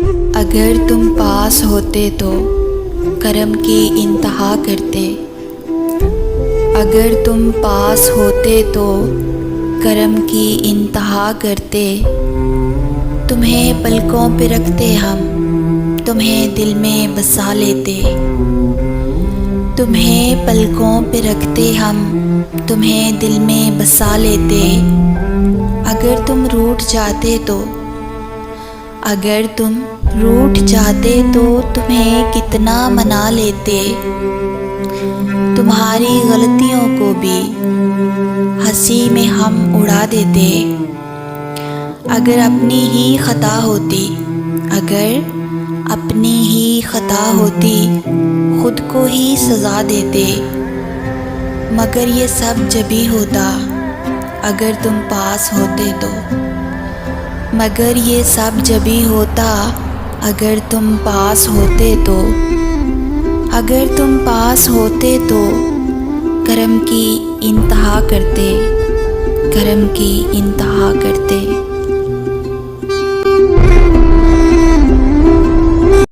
अगर तुम पास होते तो करम की इंतहा करते। अगर तुम पास होते तो करम की इंतहा करते। तुम्हें पलकों पे रखते हम, तुम्हें दिल में बसा लेते। तुम्हें पलकों पे रखते हम, तुम्हें दिल में बसा लेते। अगर तुम रूठ जाते तो, अगर तुम रूठ जाते तो तुम्हें कितना मना लेते। तुम्हारी गलतियों को भी हंसी में हम उड़ा देते। अगर अपनी ही खता होती, अगर अपनी ही खता होती, खुद को ही सज़ा देते। मगर ये सब जभी होता अगर तुम पास होते तो। मगर ये सब जभी होता अगर तुम पास होते तो। अगर तुम पास होते तो करम की इंतहा करते, करम की इंतहा करते।